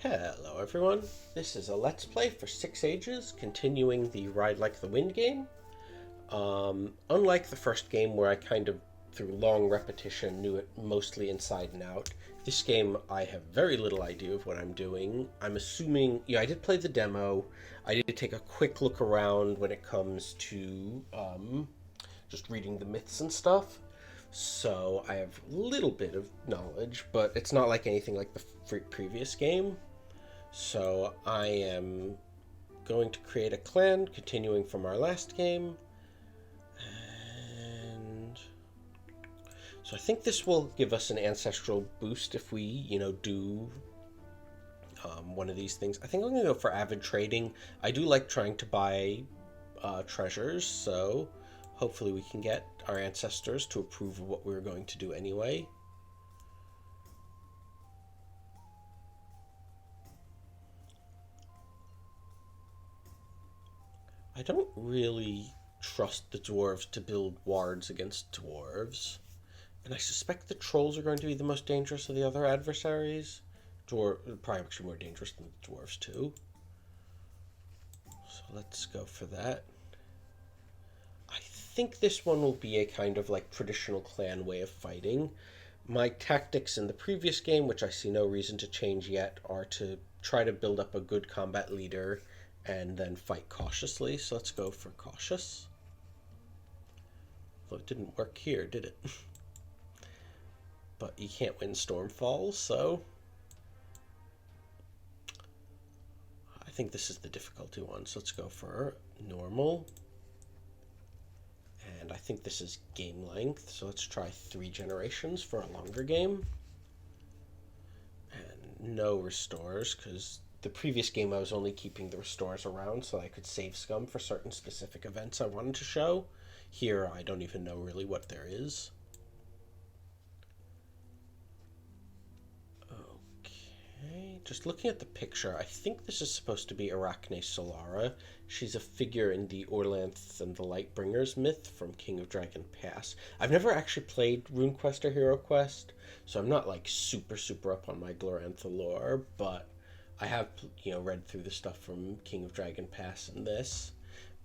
Hello everyone, this is a Let's Play for 6 Ages, continuing the Ride Like the Wind game. Unlike the first game where I kind of, through long repetition, knew it mostly inside and out, this game I have very little idea of what I'm doing. I'm assuming, I did play the demo, I did take a quick look around when it comes to just reading the myths and stuff. So I have a little bit of knowledge, but it's not like anything like the previous game. So I am going to create a clan, continuing from our last game. And so I think this will give us an ancestral boost if we, do one of these things. I think I'm going to go for avid trading. I do like trying to buy treasures, so hopefully we can get our ancestors to approve of what we're going to do anyway. I don't really trust the dwarves to build wards against dwarves, and I suspect the trolls are going to be the most dangerous of the other adversaries. Probably actually more dangerous than the dwarves too. So let's go for that. I think this one will be a kind of like traditional clan way of fighting. My tactics in the previous game, which I see no reason to change yet, are to try to build up a good combat leader and then fight cautiously. So let's go for cautious. Well, it didn't work here, did it? But you can't win Stormfall, so I think this is the difficulty one. So let's go for normal. And I think this is game length, so let's try 3 generations for a longer game. And no restores, because the previous game I was only keeping the restores around so I could save scum for certain specific events I wanted to show. Here, I don't even know really what there is. Okay, just looking at the picture, I think this is supposed to be Arachne Solara. She's a figure in the Orlanth and the Lightbringers myth from King of Dragon Pass. I've never actually played RuneQuest or HeroQuest, so I'm not like super up on my Glorantha lore, but I have, read through the stuff from King of Dragon Pass and this.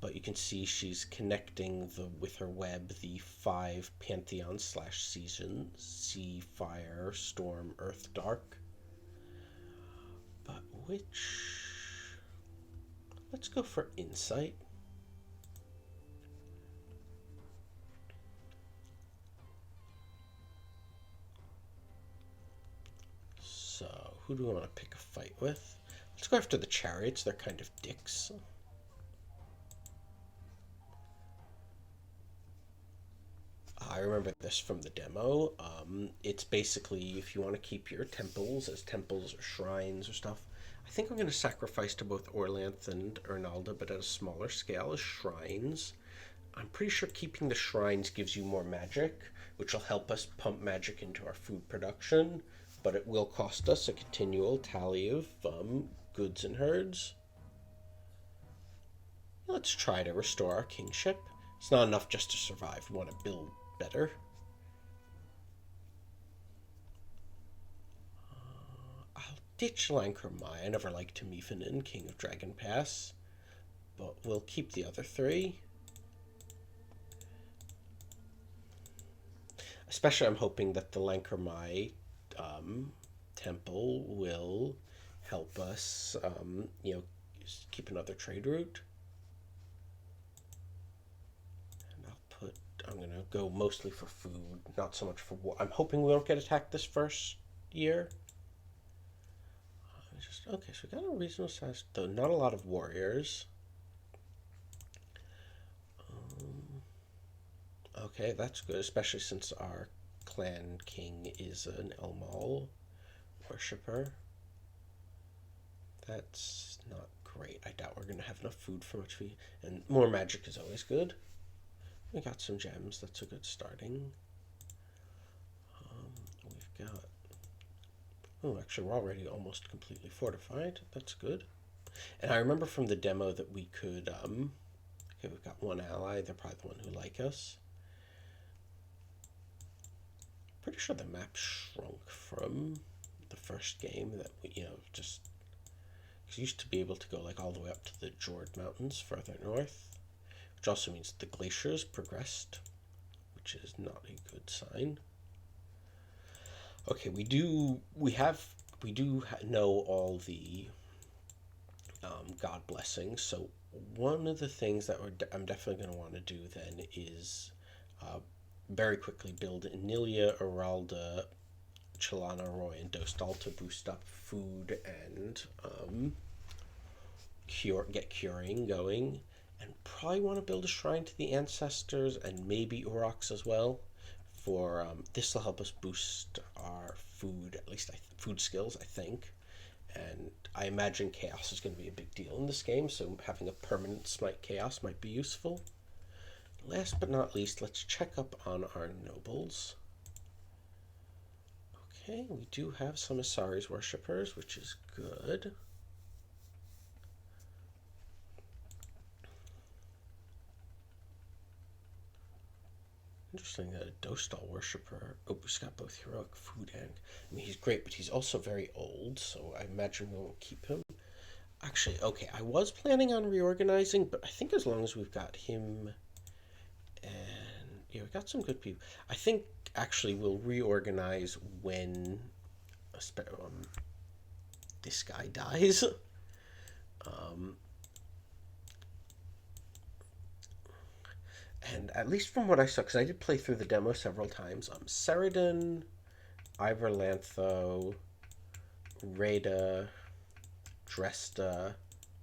But you can see she's connecting with her web the 5 Pantheon/seasons: Sea, Fire, Storm, Earth, Dark. But which... Let's go for Insight. So, who do we want to pick a fight with? Let's go after the Chariots. They're kind of dicks. I remember this from the demo. It's basically if you want to keep your temples as temples or shrines or stuff. I think I'm going to sacrifice to both Orlanth and Ernalda, but at a smaller scale as shrines. I'm pretty sure keeping the shrines gives you more magic, which will help us pump magic into our food production, but it will cost us a continual tally of goods and herds. Let's try to restore our kingship. It's not enough just to survive. We want to build better. I'll ditch Lancre Mai. I never liked Temifinen, King of Dragon Pass, but we'll keep the other 3. Especially I'm hoping that the Lancre Mai temple will help us, keep another trade route. I'm going to go mostly for food, not so much for war. I'm hoping we don't get attacked this first year. Okay, so we got a reasonable size, though not a lot of warriors. Okay, that's good, especially since our clan king is an Elmal worshipper. That's not great. I doubt we're going to have enough food for much food. And more magic is always good. We got some gems. That's a good starting. We've got... Oh, actually, we're already almost completely fortified. That's good. And I remember from the demo that we could... Okay, we've got one ally. They're probably the one who like us. Pretty sure the map shrunk from the first game that we, just used to be able to go like all the way up to the Jord Mountains further north, which also means the glaciers progressed, which is not a good sign. Okay, we do know all the God blessings. So one of the things that I'm definitely going to want to do then is very quickly build Emilia, Aralda, Chelana, Roy, and Dostal to boost up food and get curing going. And probably want to build a shrine to the ancestors and maybe Uroks as well. For this will help us boost our food, at least food skills, I think. And I imagine chaos is going to be a big deal in this game, so having a permanent smite chaos might be useful. Last but not least, let's check up on our nobles. Okay, we do have some Asari's worshippers, which is good. Interesting that a Dostal worshipper. Oh, he's got both heroic food and. I mean, he's great, but he's also very old, so I imagine we won't keep him. Actually, okay, I was planning on reorganizing, but I think as long as we've got him and. Yeah, we've got some good people. I think actually we'll reorganize when this guy dies. And at least from what I saw, because I did play through the demo several times, Ceradan, Ivor Lantho, Rhaeda, Dresta,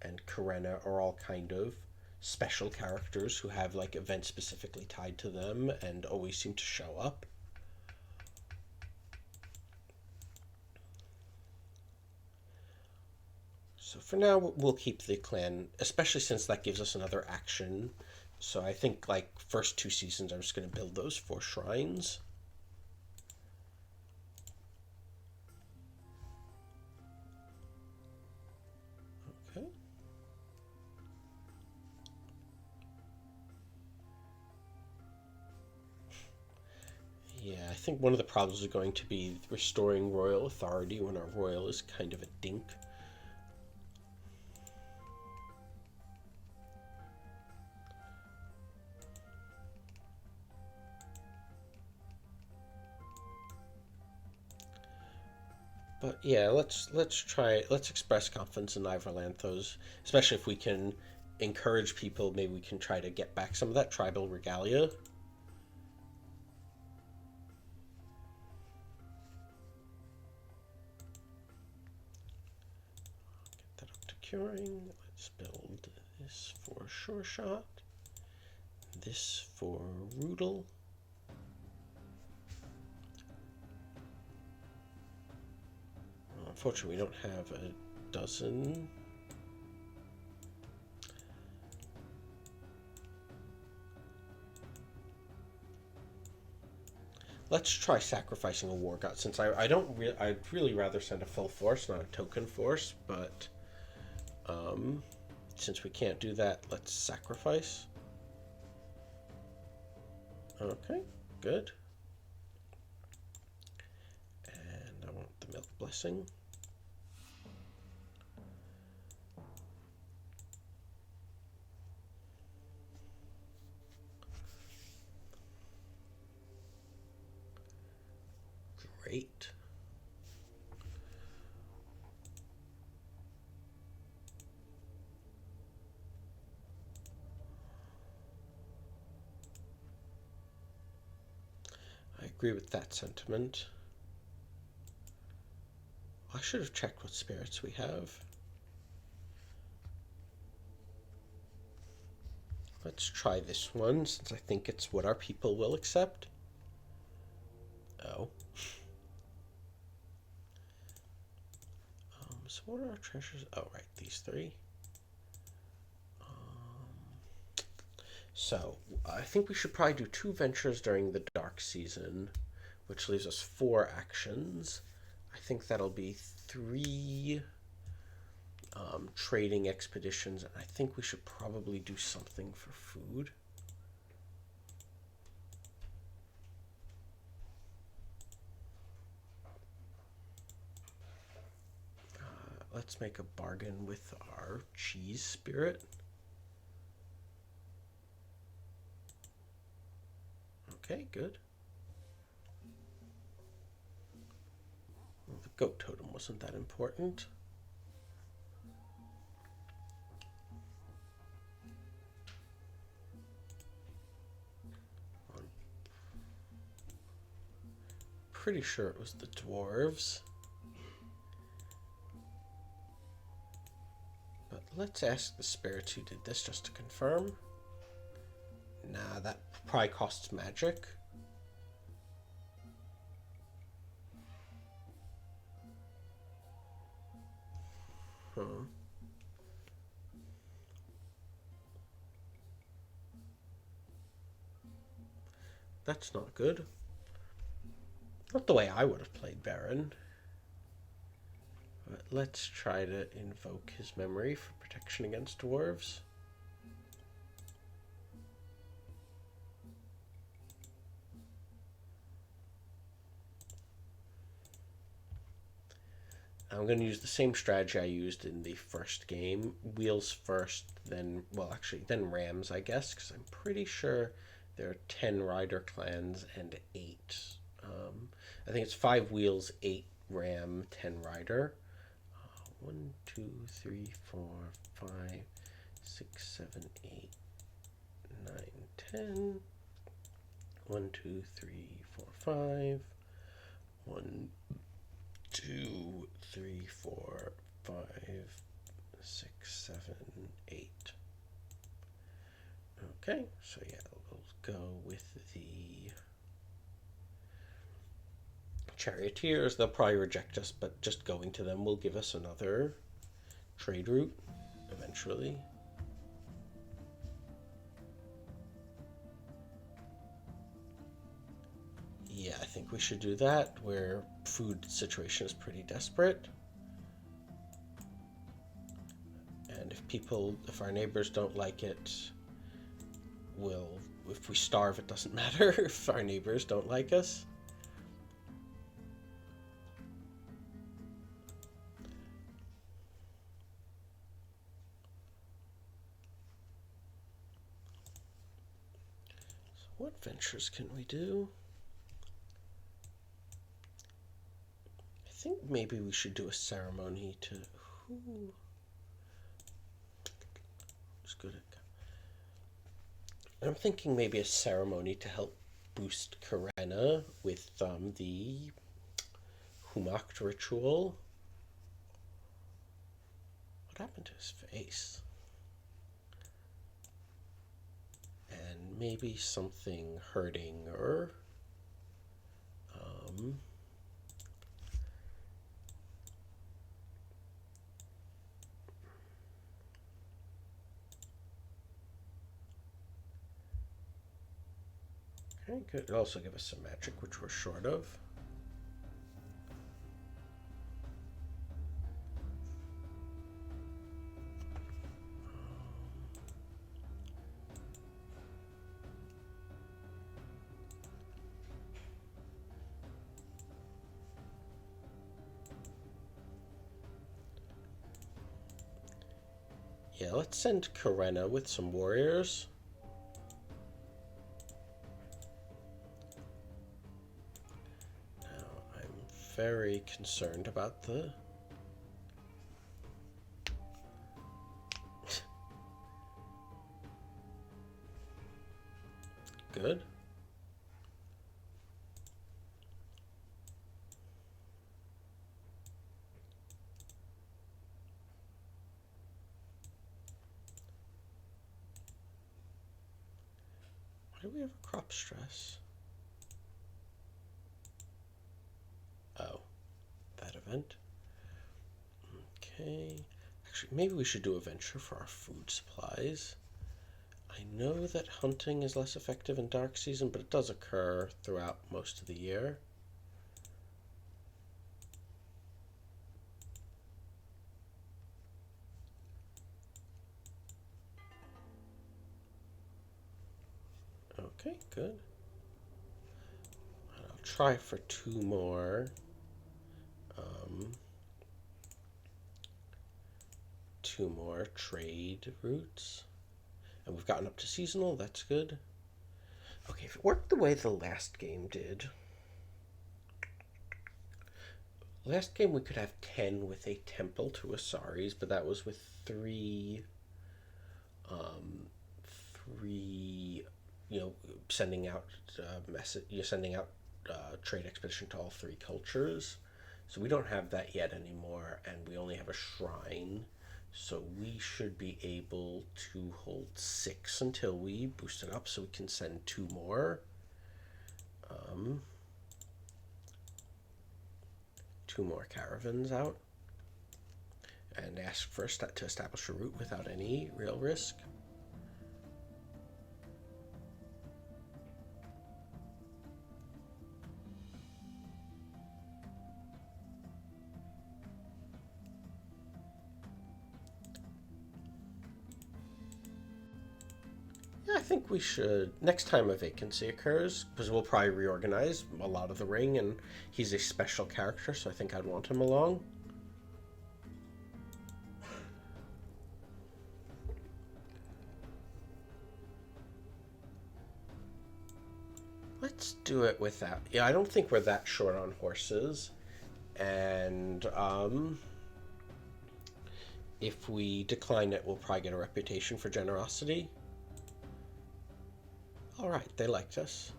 and Karena are all kind of special characters who have like events specifically tied to them and always seem to show up. So for now, we'll keep the clan, especially since that gives us another action. So I think like first 2 seasons, I'm just going to build those 4 shrines. Okay. Yeah, I think one of the problems is going to be restoring royal authority when our royal is kind of a dink. But yeah, let's express confidence in Ivor Lanthos, especially if we can encourage people. Maybe we can try to get back some of that tribal regalia. Get that up to curing. Let's build this for Sure Shot. This for Rudel. Unfortunately, we don't have a dozen. Let's try sacrificing a war god, since I'd really rather send a full force, not a token force, but since we can't do that, let's sacrifice. Okay, good. And I want the milk blessing. Great. I agree with that sentiment. I should have checked what spirits we have. Let's try this one, since I think it's what our people will accept. Oh. So what are our treasures? Oh, right, these 3. So I think we should probably do 2 ventures during the dark season, which leaves us 4 actions. I think that'll be 3 trading expeditions, and I think we should probably do something for food. let's make a bargain with our cheese spirit. Okay, good. Well, the goat totem wasn't that important. I'm pretty sure it was the dwarves. But let's ask the spirits who did this just to confirm. Nah, that probably costs magic. That's not good. Not the way I would have played Baron. But let's try to invoke his memory for protection against dwarves. I'm going to use the same strategy I used in the first game. Wheels first, then, well, actually, then Rams, I guess, because I'm pretty sure there are 10 rider clans and 8. I think it's 5 wheels, 8 ram, 10 rider. 1, 2, 3, 4, 5, 6, 7, 8, 9, 10. 1, 2, 3, 4, 5. 1, 2, 3, 4, 5, 6, 7, 8. Okay, so yeah, we'll go with the charioteers. They'll probably reject us, but just going to them will give us another trade route eventually. Yeah, I think we should do that, where food situation is pretty desperate. And if our neighbors don't like it, if we starve, it doesn't matter if our neighbors don't like us. So what ventures can we do? I think maybe we should do a ceremony to who's good at. I'm thinking maybe a ceremony to help boost Karena with the Humacht ritual. What happened to his face? And maybe something hurting or okay, good. It'll also give us some magic, which we're short of. Yeah, let's send Karena with some warriors. Now, I'm very concerned about the good. Why do we have a crop stress? Oh, that event. Okay. Actually, maybe we should do a venture for our food supplies. I know that hunting is less effective in dark season, but it does occur throughout most of the year. Okay, good. I'll try for 2 more 2 more trade routes. And we've gotten up to seasonal, that's good. Okay, if it worked the way the last game did, last game we could have 10 with a temple to Asaris, but that was with three, sending out you're sending out trade expedition to all 3 cultures. So we don't have that yet anymore, and we only have a shrine. So we should be able to hold 6 until we boost it up, so we can send 2 more. 2 more caravans out, and ask first to establish a route without any real risk. I think we should, next time a vacancy occurs, because we'll probably reorganize a lot of the ring, and he's a special character, so I think I'd want him along. Let's do it with that. Yeah, I don't think we're that short on horses, and if we decline it, we'll probably get a reputation for generosity. All right, they liked us.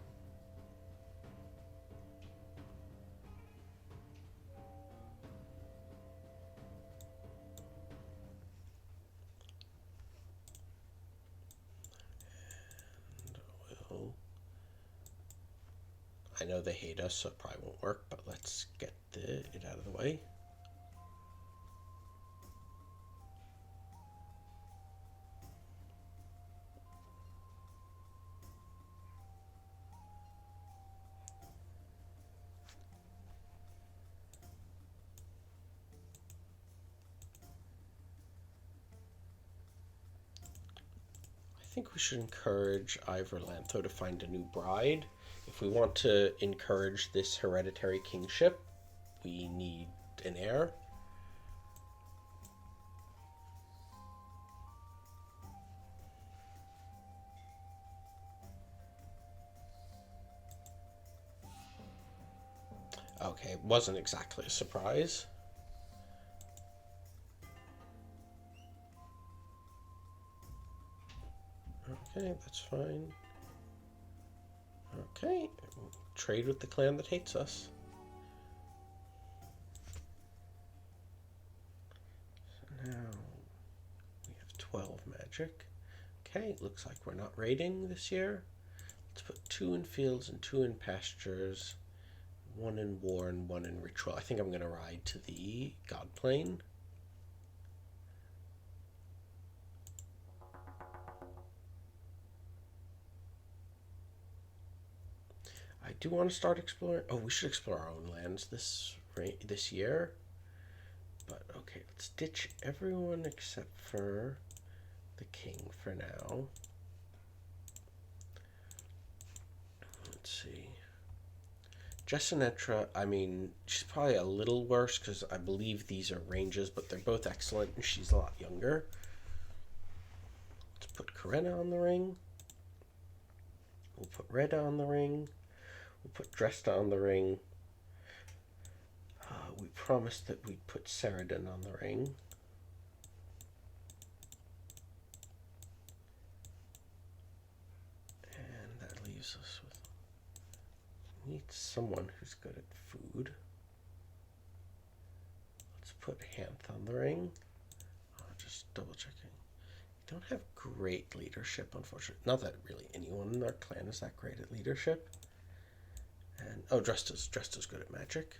And I know they hate us, so it probably won't work, but let's get it out of the way. I think we should encourage Ivor Lantho to find a new bride. If we want to encourage this hereditary kingship, we need an heir. Okay, it wasn't exactly a surprise. Okay, that's fine. Okay, trade with the clan that hates us. So now we have 12 magic. Okay, looks like we're not raiding this year. Let's put 2 in fields and 2 in pastures, 1 in war and 1 in ritual. I think I'm going to ride to the God Plane. I do want to start exploring. Oh, we should explore our own lands this year. But okay, let's ditch everyone except for the king for now. Let's see. Jessenetra, I mean, she's probably a little worse because I believe these are ranges, but they're both excellent and she's a lot younger. Let's put Karena on the ring. We'll put Reda on the ring. We'll put Dresta on the ring. We promised that we'd put Saradin on the ring. And that leaves us with... We need someone who's good at food. Let's put Hanth on the ring. Just double checking. We don't have great leadership, unfortunately. Not that really anyone in our clan is that great at leadership. And oh, Dresta's good at magic.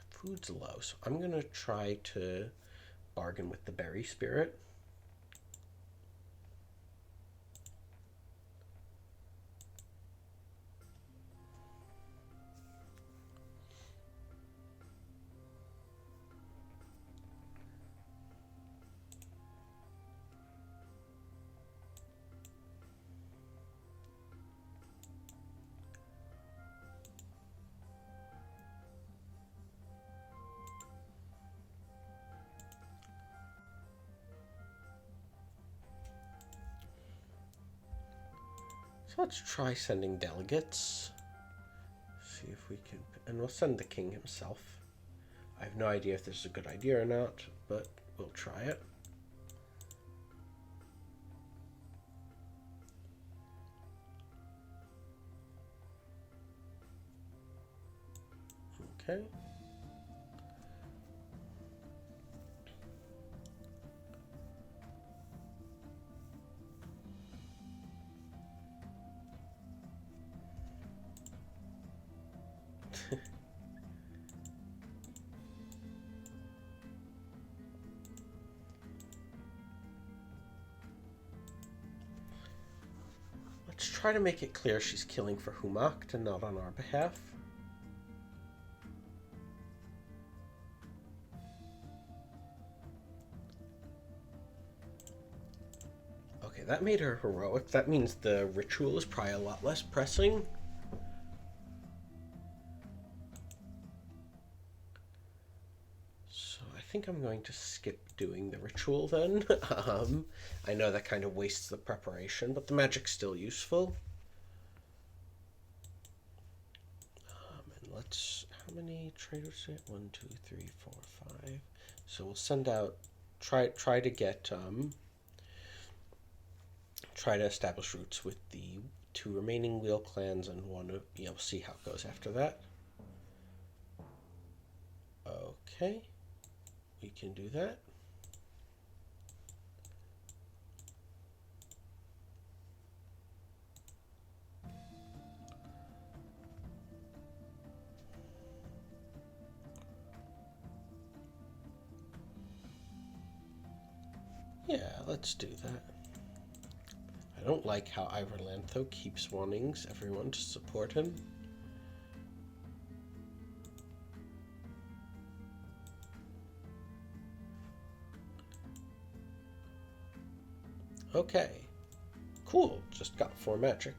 Food's low, so I'm gonna try to bargain with the berry spirit. So let's try sending delegates. See if we can, and we'll send the king himself. I have no idea if this is a good idea or not, but we'll try it. Okay. Let's try to make it clear she's killing for Humacht and not on our behalf. Okay, that made her heroic. That means the ritual is probably a lot less pressing. So I think I'm going to skip doing the ritual then. I know that kind of wastes the preparation, but the magic's still useful. And let's, how many traders? 1, 2, 3, 4, 5. So we'll send out, try to get, try to establish roots with the 2 remaining wheel clans and one of, yeah, we'll see how it goes after that. Okay, we can do that. Yeah, let's do that. I don't like how Iverlantho keeps wanting everyone to support him. Okay, cool, just got 4 magic.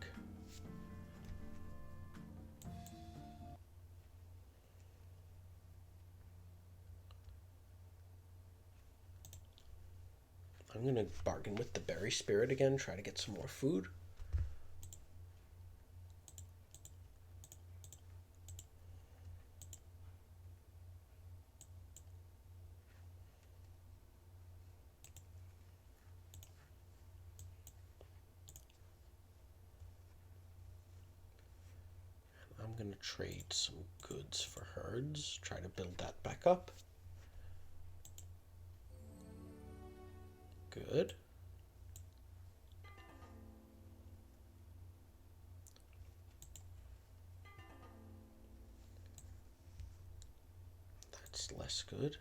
I'm gonna bargain with the berry spirit again, try to get some more food. I'm gonna trade some goods for herds, try to build that back up. Good. That's less good.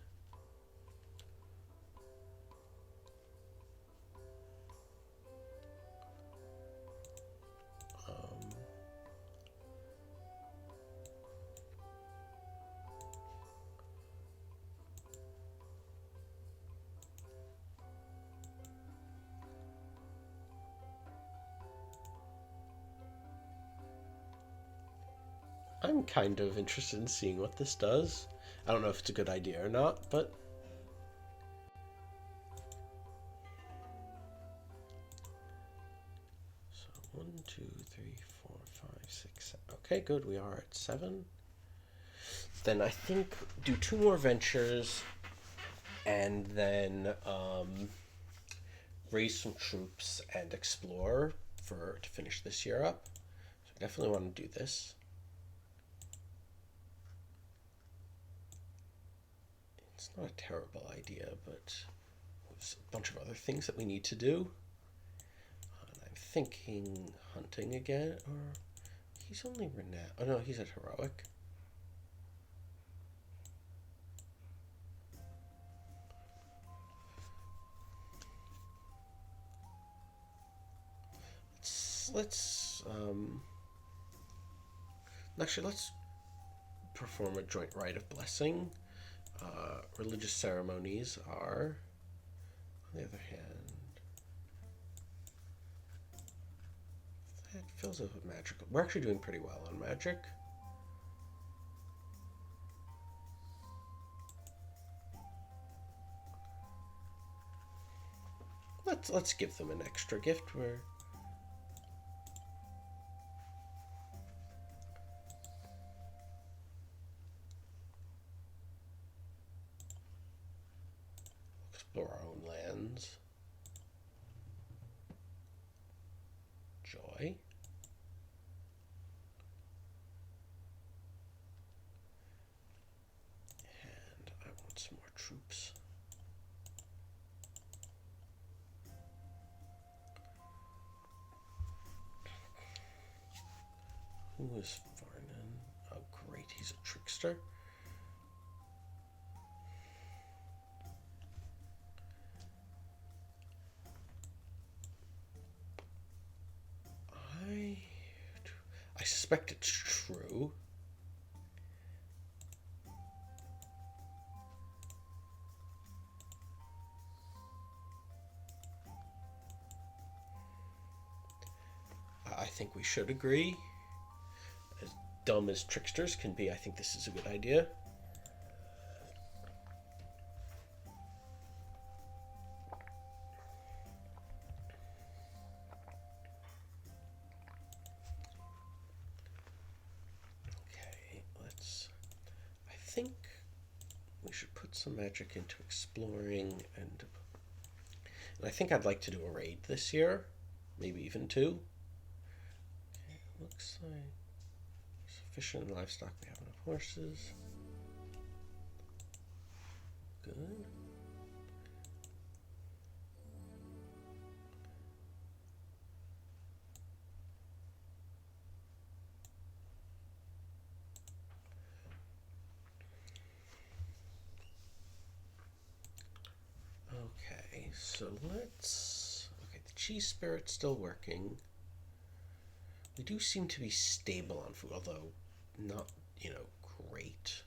I'm kind of interested in seeing what this does. I don't know if it's a good idea or not, but so 1, 2, 3, 4, 5, 6, 7. Okay, good. We are at 7. Then I think do 2 more ventures, and then raise some troops and explore to finish this year up. So I definitely want to do this. It's not a terrible idea, but there's a bunch of other things that we need to do. And I'm thinking hunting again, or he's only renowned. Oh no, he's at heroic. Let's actually let's perform a joint rite of blessing. Religious ceremonies are, on the other hand, that fills up with magical. We're actually doing pretty well on magic. Let's give them an extra gift where ally. And I want some more troops. Who is Varnan? Oh, great, he's a trickster. I suspect it's true. I think we should agree. As dumb as tricksters can be, I think this is a good idea. Okay, I think we should put some magic into exploring, and I think I'd like to do a raid this year, maybe even two. Okay, looks like sufficient livestock. We have enough horses. Good. Okay, so let's... Okay, the cheese spirit's still working. We do seem to be stable on food, although not, great.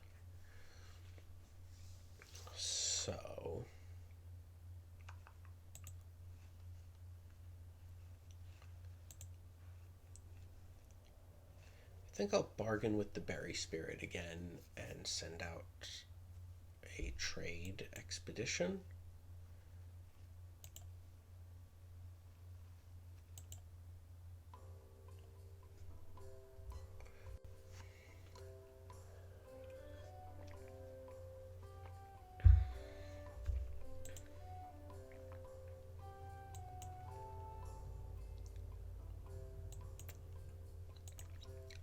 So... I think I'll bargain with the berry spirit again and send out a trade expedition.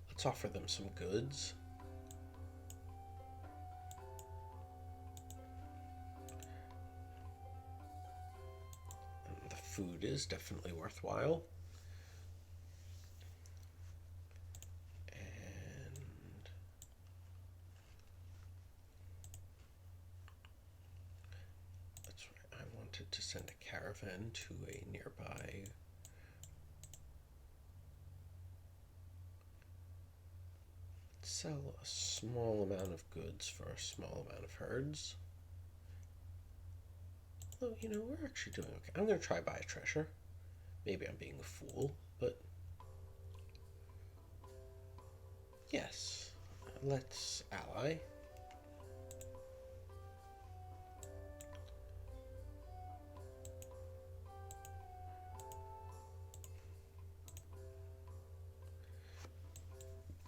Let's offer them some goods. And the food is definitely worthwhile. And that's right, I wanted to send a caravan to a nearby sell a small amount of goods for a small amount of herds. Oh, we're actually doing okay. I'm going to try buy a treasure. Maybe I'm being a fool, but yes. Let's ally.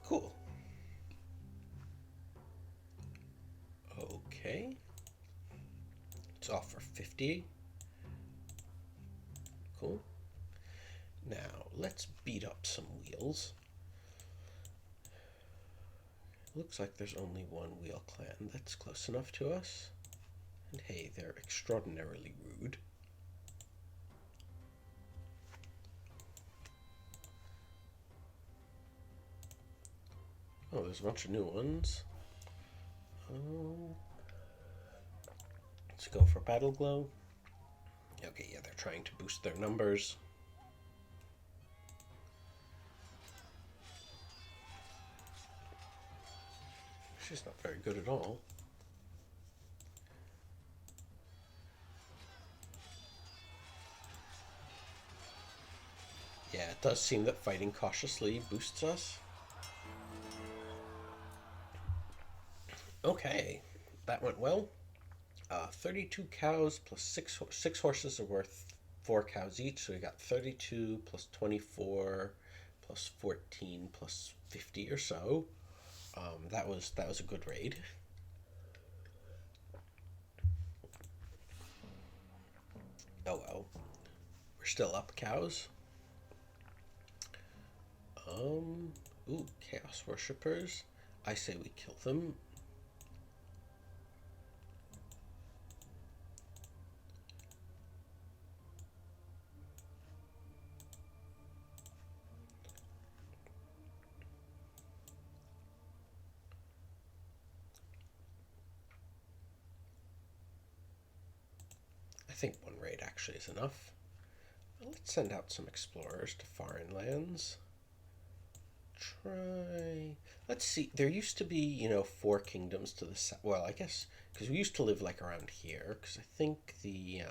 Cool. Okay. It's off for 50. Cool. Now, let's beat up some wheels. Looks like there's only one wheel clan that's close enough to us. And hey, they're extraordinarily rude. Oh, there's a bunch of new ones. Let's go for Battle Glow. Okay, yeah, they're trying to boost their numbers. She's not very good at all. Yeah, it does seem that fighting cautiously boosts us. Okay, that went well. 32 cows plus six horses are worth 4 cows each, so we got 32 plus 24 plus 14 plus 50 or so. That was a good raid. Oh well, we're still up cows. Ooh, Chaos Worshippers. I say we kill them. I think one raid actually is enough. Let's send out some explorers to foreign lands. Let's see. There used to be, 4 kingdoms to the south. Well, I guess because we used to live like around here. Because I think the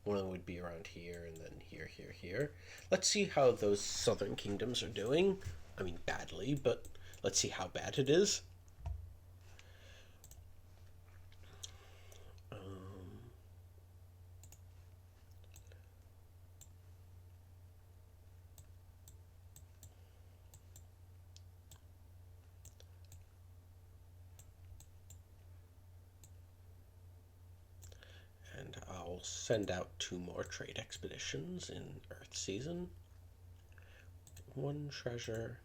one of them would be around here, and then here, here, here. Let's see how those southern kingdoms are doing. I mean, badly, but let's see how bad it is. And I'll send out 2 more trade expeditions in Earth Season. 1 treasure.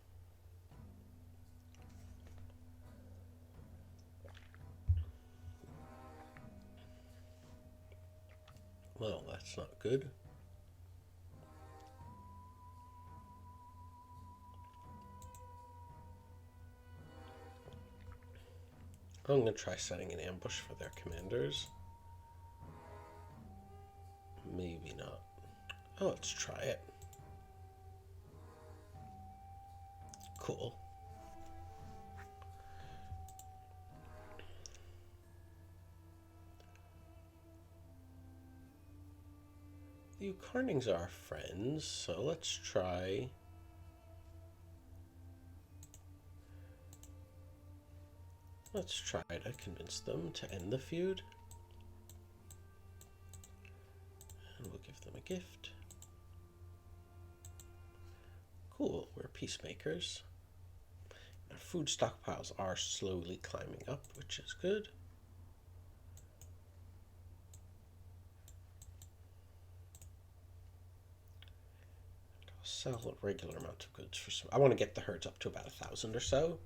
Well, that's not good. I'm going to try setting an ambush for their commanders. Maybe not. Oh, let's try it. Cool. The Ukarnings are our friends, so let's try. Let's try to convince them to end the feud. And we'll give them a gift. Cool, we're peacemakers. Our food stockpiles are slowly climbing up, which is good. I'll sell a regular amount of goods for some. I want to get the herds up to about 1,000 or so.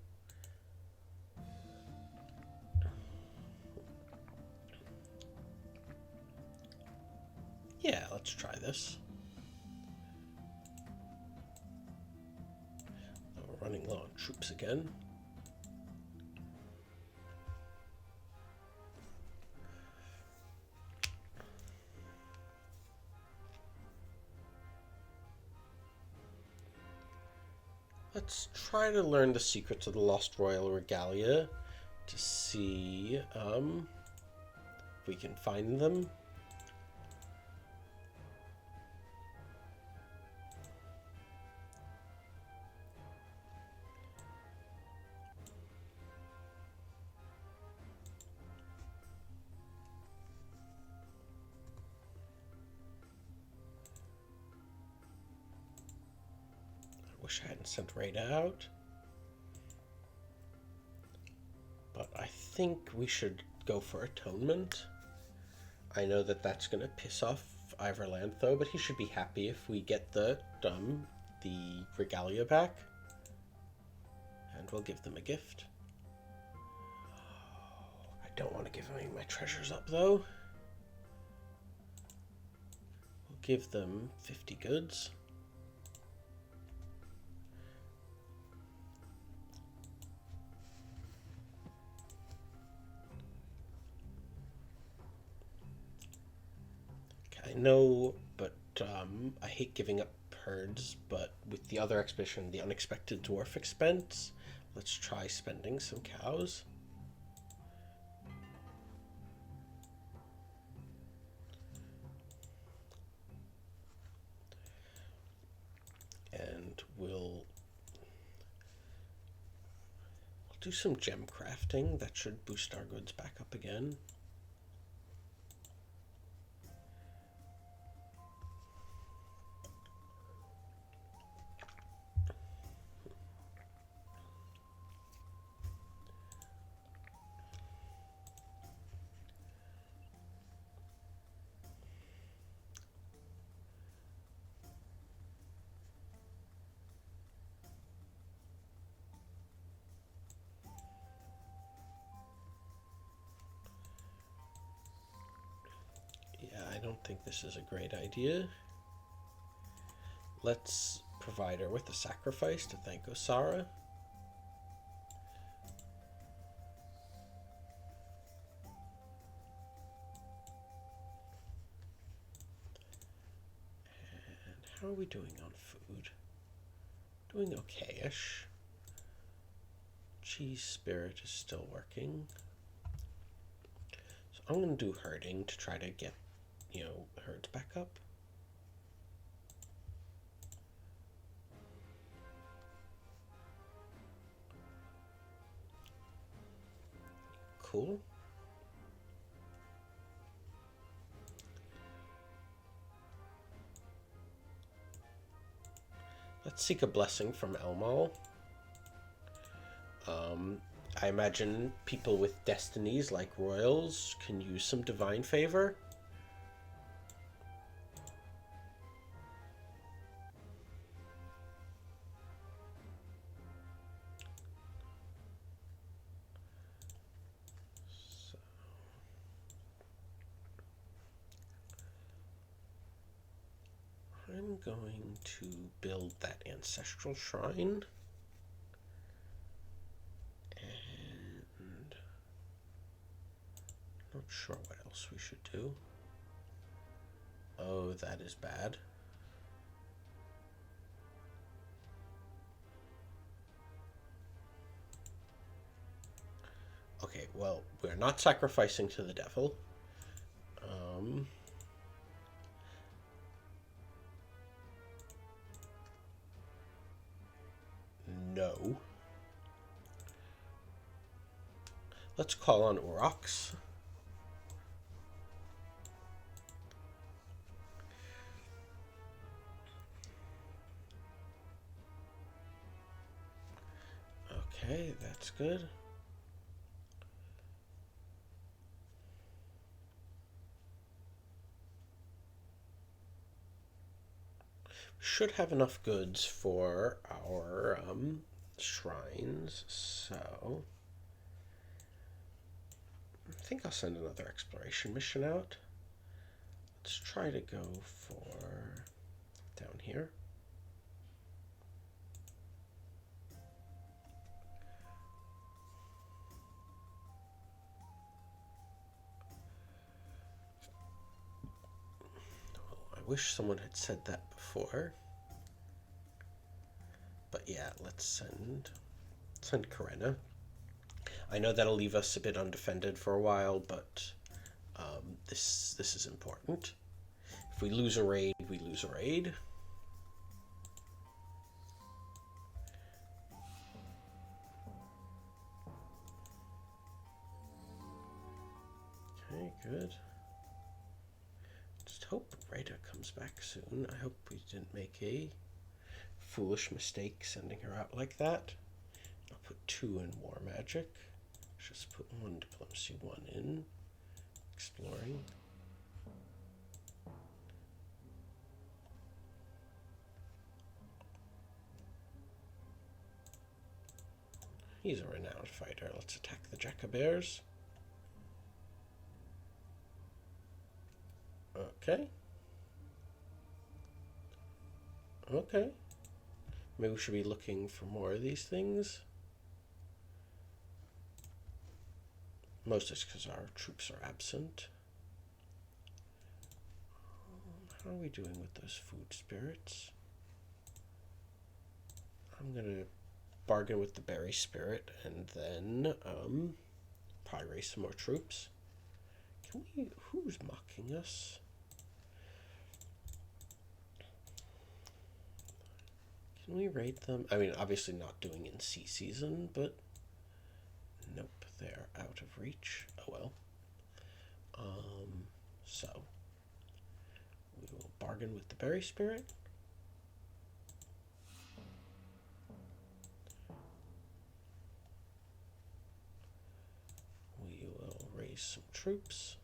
Yeah, let's try this. We're running low on troops again. Let's try to learn the secrets of the Lost Royal Regalia to see if we can find them. Wish I hadn't sent Rada out. But I think we should go for Atonement. I know that that's going to piss off Ivor Lantho, but he should be happy if we get the Regalia back. And we'll give them a gift. I don't want to give any of my treasures up, though. We'll give them 50 goods. No, but I hate giving up herds, but with the other expedition, the unexpected dwarf expense, let's try spending some cows. And we'll do some gem crafting. That should boost our goods back up again. don't think this is a great idea. Let's provide her with a sacrifice to thank Osara. And how are we doing on food? Doing okay-ish. Cheese spirit is still working. So I'm going to do herding to try to get, herds back up. Cool. Let's seek a blessing from Elmal. I imagine people with destinies like royals can use some divine favor. So, I'm going to build that ancestral shrine. Not sure what else we should do. Oh, that is bad. Okay, well, we're not sacrificing to the devil. No. Let's call on Aurochs. Okay, that's good. Should have enough goods for our shrines, so I think I'll send another exploration mission out. Let's try to go for down here. I wish someone had said that before. But yeah, let's send Karena. I know that'll leave us a bit undefended for a while, but this is important. If we lose a raid, we lose a raid. Okay, good. Just hope Rita comes back soon. I hope we didn't make a foolish mistake sending her out like that. I'll put 2 in War Magic. Just put 1 Diplomacy, 1 in Exploring. He's a renowned fighter. Let's attack the Jacobears. Okay. Okay. Maybe we should be looking for more of these things. Most is because our troops are absent. How are we doing with those food spirits? I'm going to bargain with the berry spirit and then probably raise some more troops. Can we... Who's mocking us? Can we raid them? I mean, obviously not doing in sea season, but nope, they're out of reach. Oh well. So we will bargain with the berry spirit. We will raise some troops.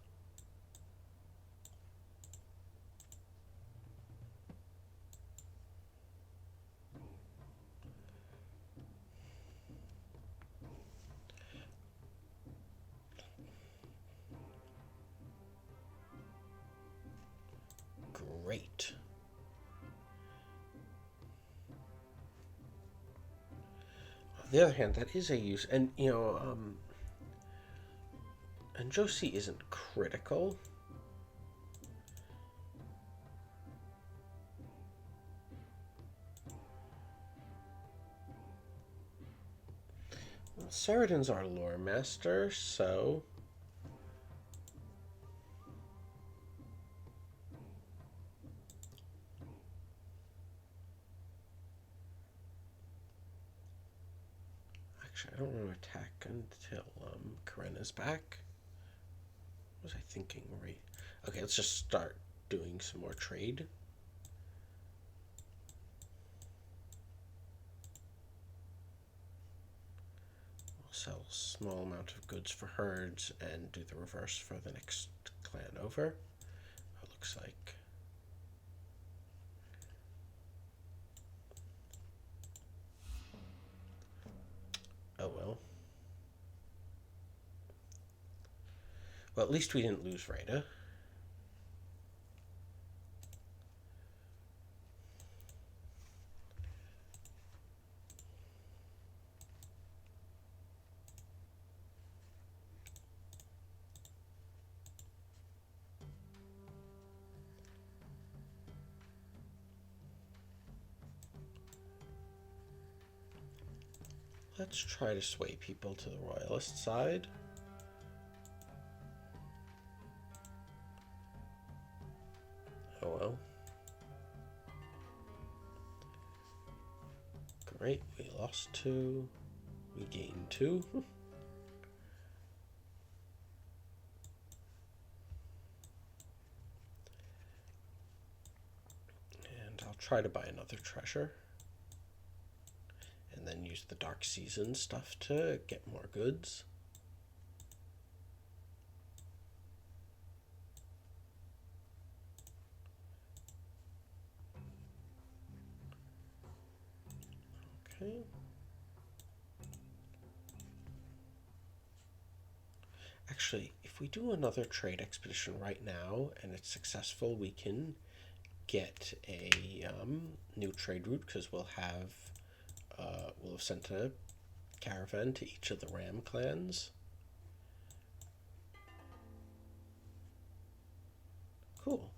Great. On the other hand, that is a use, and and Josie isn't critical. Well, Saradin's our lore master, so actually I don't want to attack until Karena's back. What was I thinking? Right. Okay, let's just start doing some more trade. We'll sell a small amount of goods for herds and do the reverse for the next clan over. It looks like. Oh well. Well, at least we didn't lose Rhaeda. Let's try to sway people to the royalist side. Oh well. Great, we lost 2. We gained 2. And I'll try to buy another treasure. And then use the Dark Season stuff to get more goods. Okay. Actually, if we do another trade expedition right now and it's successful, we can get a new trade route because we'll have sent a caravan to each of the Ram clans. Cool.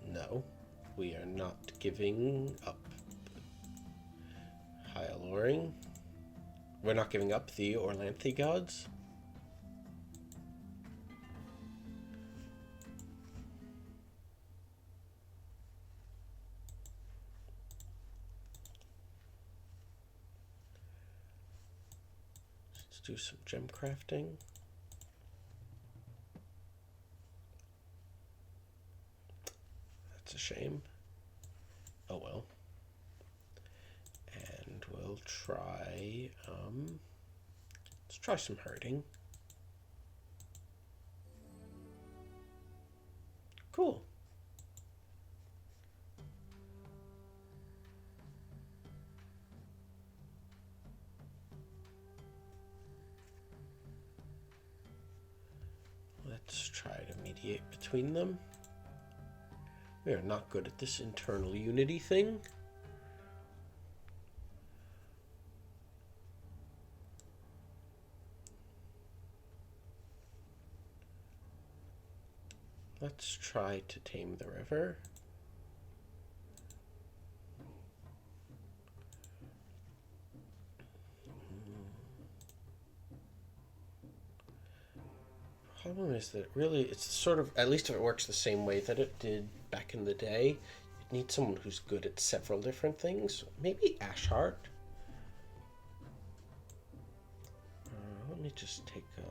No, we are not giving up. High alluring. We're not giving up the Orlanthi gods. Let's do some gem crafting. That's a shame. Oh well. And we'll try, let's try some herding. Cool. Let's try to mediate between them. We are not good at this internal unity thing. Let's try to tame the river. Problem is that really it's sort of, at least if it works the same way that it did back in the day, you'd need someone who's good at several different things. Maybe Ashart. Let me just take a...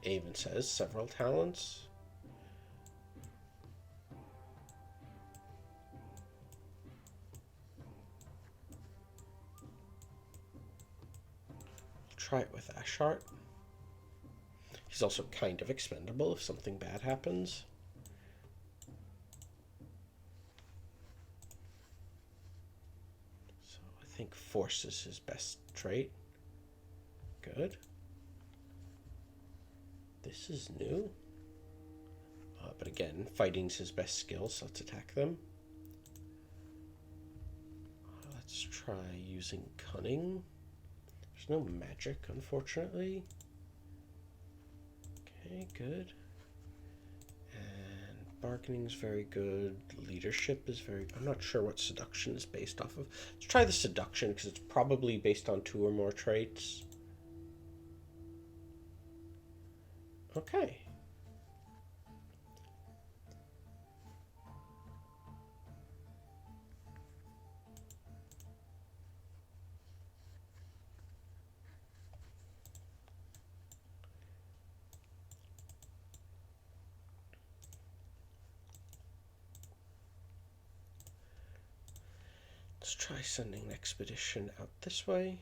Even says several talents. Try it with Ashart. He's also kind of expendable if something bad happens. So I think force is his best trait. Good. This is new. But again, fighting's his best skill, so let's attack them. Let's try using cunning. There's no magic, unfortunately. Okay, good. And bargaining's very good. Leadership is very... I'm not sure what seduction is based off of. Let's try the seduction, because it's probably based on 2 or more traits. Okay. Let's try sending an expedition out this way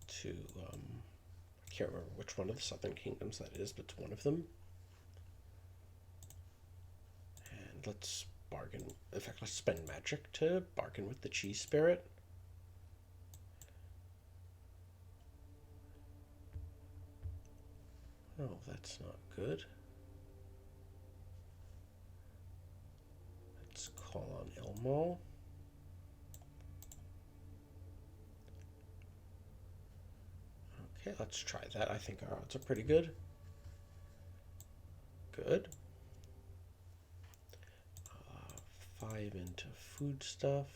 to, I can't remember which one of the southern kingdoms that is, but it's one of them. And let's bargain, in fact, let's spend magic to bargain with the cheese spirit. Oh, that's not good. Let's call on Ilmal. Okay, let's try that. I think our odds are pretty good. Good. 5 into food stuff.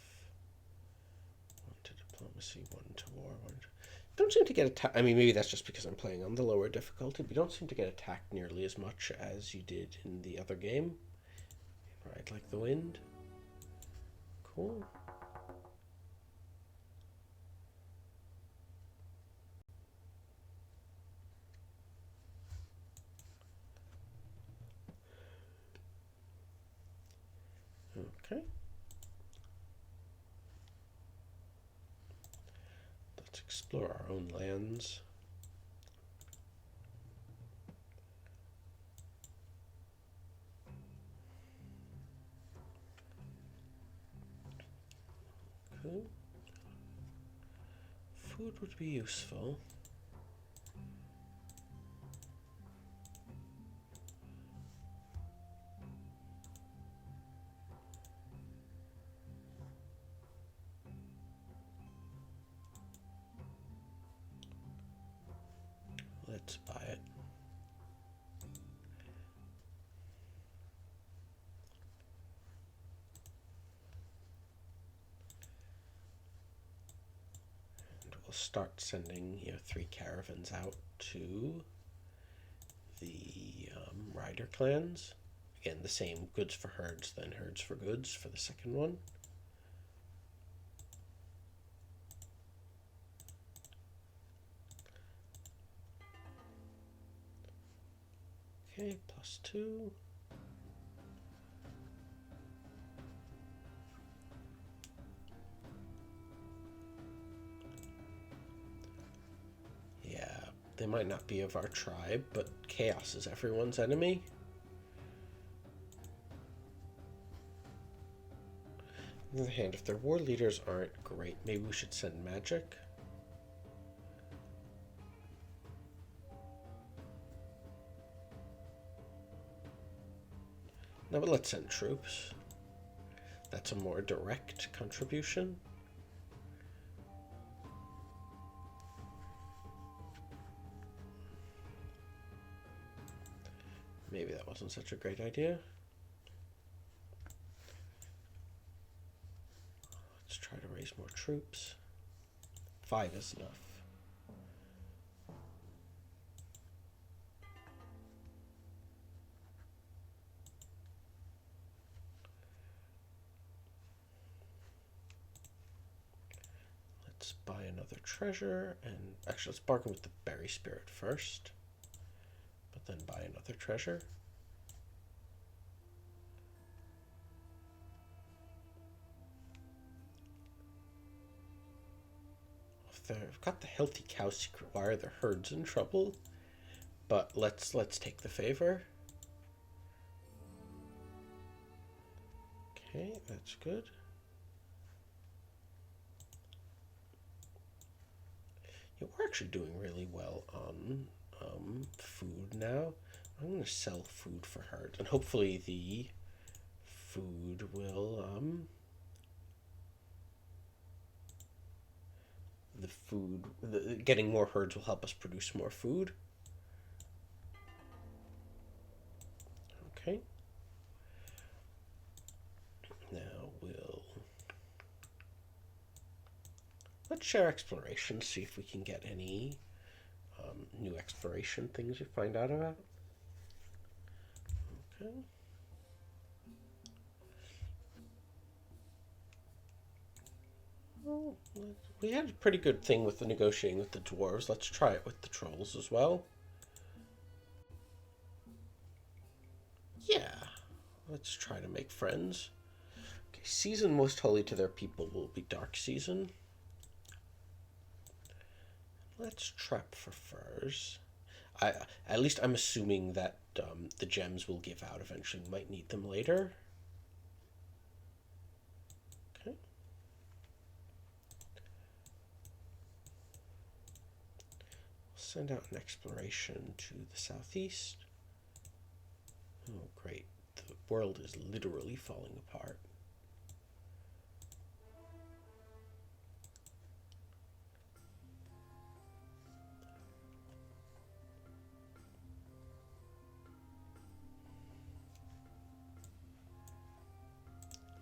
1 to diplomacy, 1 to war, 1 to... Don't seem to get attacked. I mean, maybe that's just because I'm playing on the lower difficulty, but you don't seem to get attacked nearly as much as you did in the other game. Right, like the wind. Cool. Okay. Let's explore our own lands. Cool. Food would be useful. Let's buy it. And we'll start sending, 3 caravans out to the rider clans. Again, the same goods for herds, then herds for goods for the second one. Okay, +2. Yeah, they might not be of our tribe, but chaos is everyone's enemy. On the other hand, if their war leaders aren't great, maybe we should send magic. No, but let's send troops. That's a more direct contribution. Maybe that wasn't such a great idea. Let's try to raise more troops. 5 is enough. Let's buy another treasure, and actually let's bargain with the berry spirit first, but then buy another treasure. If they've got the healthy cow secret, why are their herds in trouble? But let's take the favor. Okay, that's good. Yeah, we're actually doing really well on food now. I'm going to sell food for her, and hopefully the food will getting more herds will help us produce more food. Okay. Now let's share exploration, see if we can get any new exploration things we find out about. Okay. Well, we had a pretty good thing with the negotiating with the dwarves. Let's try it with the trolls as well. Yeah, let's try to make friends. Okay, season most holy to their people will be dark season. Let's trap for furs. At least I'm assuming that the gems will give out eventually. We might need them later. Okay. Send out an exploration to the southeast. Oh, great. The world is literally falling apart.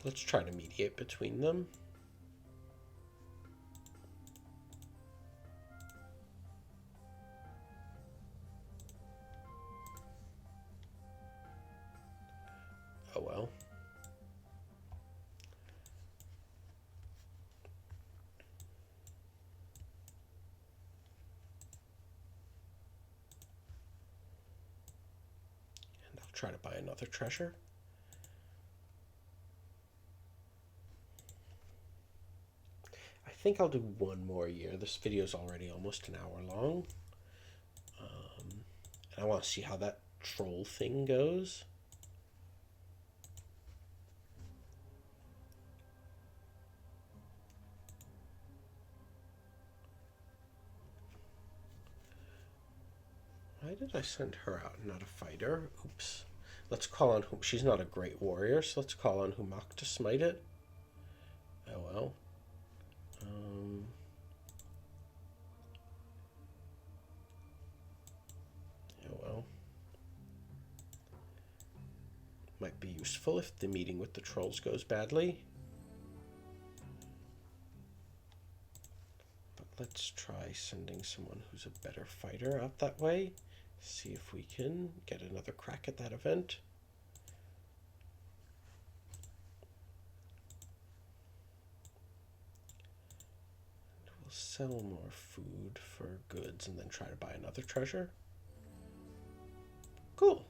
Let's try to mediate between them. Oh well. And I'll try to buy another treasure. I think I'll do one more year. This video is already almost an hour long. And I want to see how that troll thing goes. Why did I send her out, not a fighter? Oops. Let's call on whom. She's not a great warrior, so let's call on Humak to smite it. Oh well. Oh well. Might be useful if the meeting with the trolls goes badly. But let's try sending someone who's a better fighter out that way. See if we can get another crack at that event. And we'll sell more food for goods and then try to buy another treasure. Cool.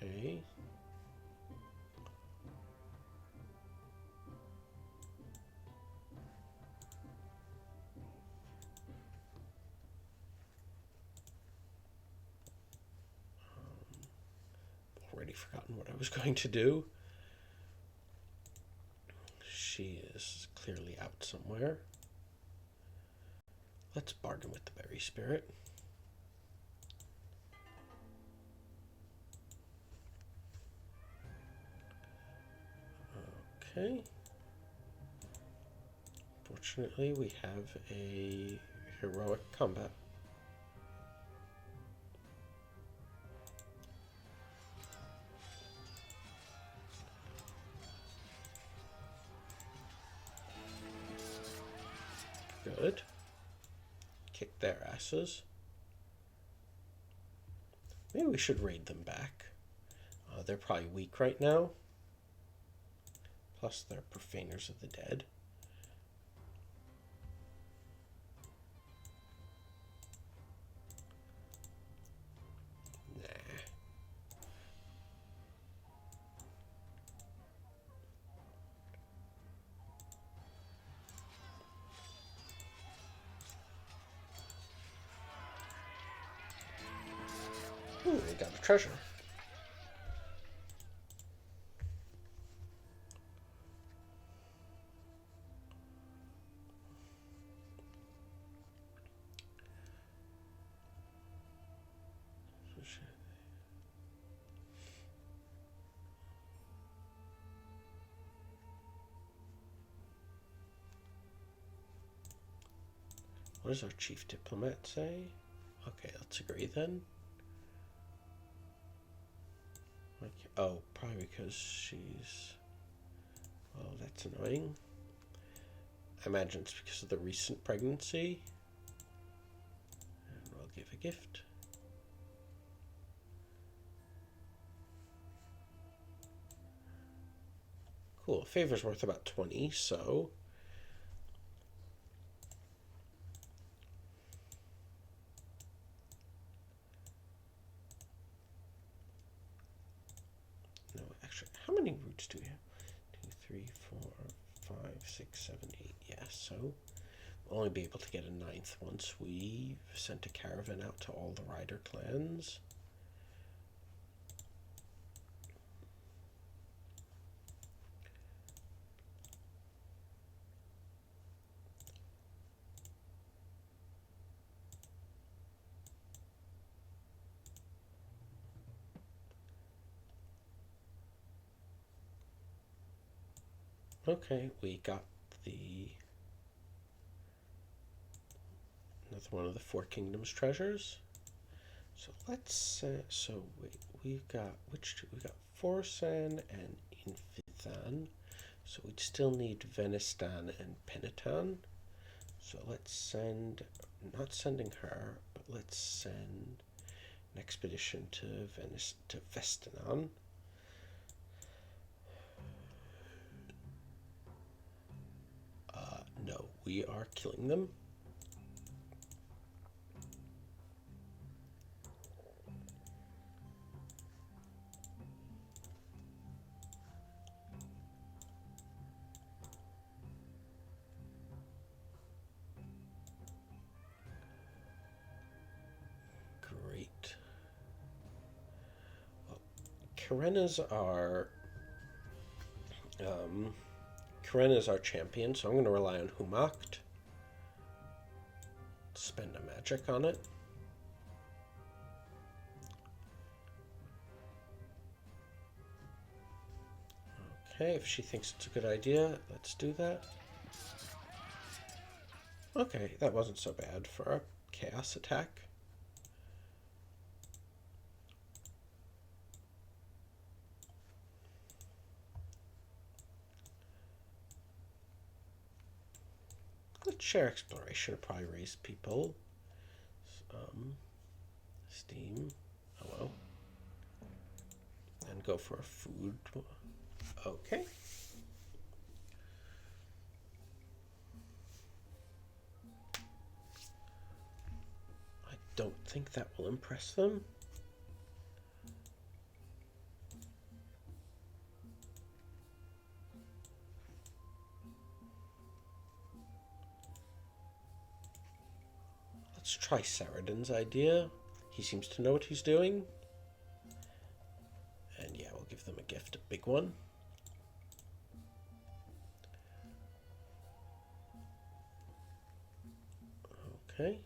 Okay. Already forgotten what I was going to do. She is clearly out somewhere. Let's bargain with the berry spirit. Okay. Fortunately, we have a heroic combat. Good. Kick their asses. Maybe we should raid them back. They're probably weak right now. Plus, they're profaners of the dead. Nah. we got a treasure. What does our chief diplomat say? Okay, let's agree then. Okay. Oh, probably because she's... Well, that's annoying. I imagine it's because of the recent pregnancy. And we'll give a gift. Cool. A favor's worth about 20, so... No, actually, how many roots do we have? 2, 3, 4, 5, 6, 7, 8. Yeah, so we'll only be able to get a 9th once we've sent a caravan out to all the rider clans. Okay, we got the another one of the Four Kingdoms treasures. So let's so wait, we've got which two? We got Forsan and Infithan. So we'd still need Venistan and Penitan. So let's send, not sending her, but let's send an expedition to Vestanan. No, we are killing them. Great. Well, Karena's our champion, so I'm going to rely on Humacht. Spend a magic on it. Okay, if she thinks it's a good idea, let's do that. Okay, that wasn't so bad for a chaos attack. Let's share exploration, probably raise people. Steam, hello. And go for a food. Okay. I don't think that will impress them. Let's try Saradin's idea. He seems to know what he's doing. And yeah, we'll give them a gift, a big one. Okay.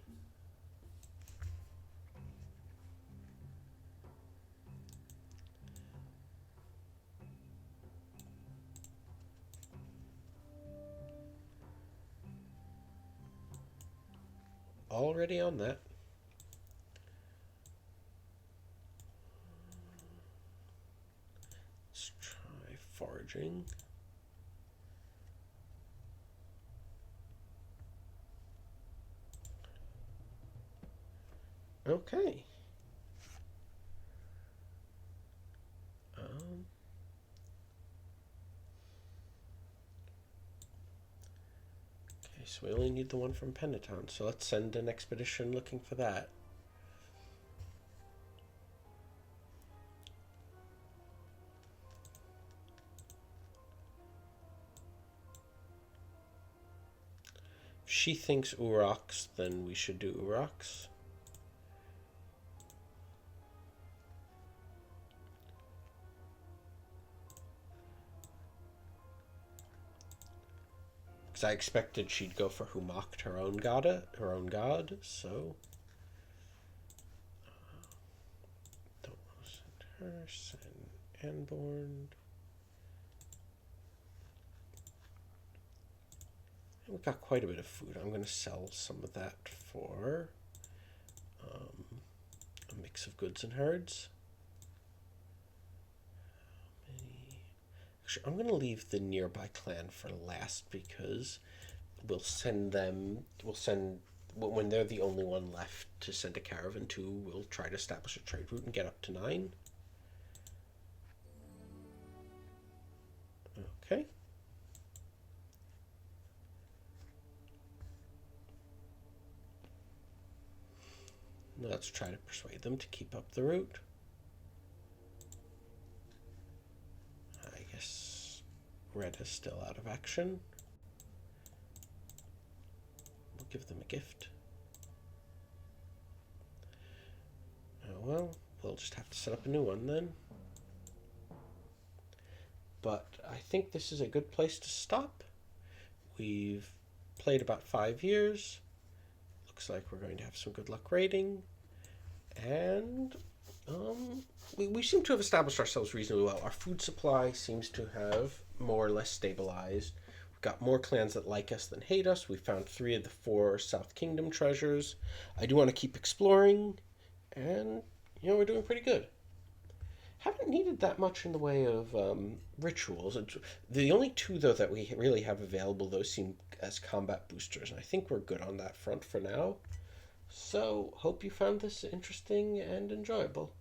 Already on that. Let's try foraging. Okay. Okay, so we only need the one from Peniton, so let's send an expedition looking for that. If she thinks Urox, then we should do Urox. Because I expected she'd go for who mocked her own god. So don't send her. Send Anborn. We've got quite a bit of food. I'm going to sell some of that for a mix of goods and herds. Actually, I'm going to leave the nearby clan for last because we'll send, when they're the only one left to send a caravan to, we'll try to establish a trade route and get up to 9. Okay. Let's try to persuade them to keep up the route. I guess red is still out of action. We'll give them a gift. Oh well, we'll just have to set up a new one then. But I think this is a good place to stop. We've played about 5 years. Looks like we're going to have some good luck raiding. And we seem to have established ourselves reasonably well. Our food supply seems to have more or less stabilized. We've got more clans that like us than hate us. We found 3 of the 4 South Kingdom treasures. I do want to keep exploring. And, we're doing pretty good. Haven't needed that much in the way of rituals. The only 2, though, that we really have available, those seem as combat boosters, and I think we're good on that front for now. So, hope you found this interesting and enjoyable.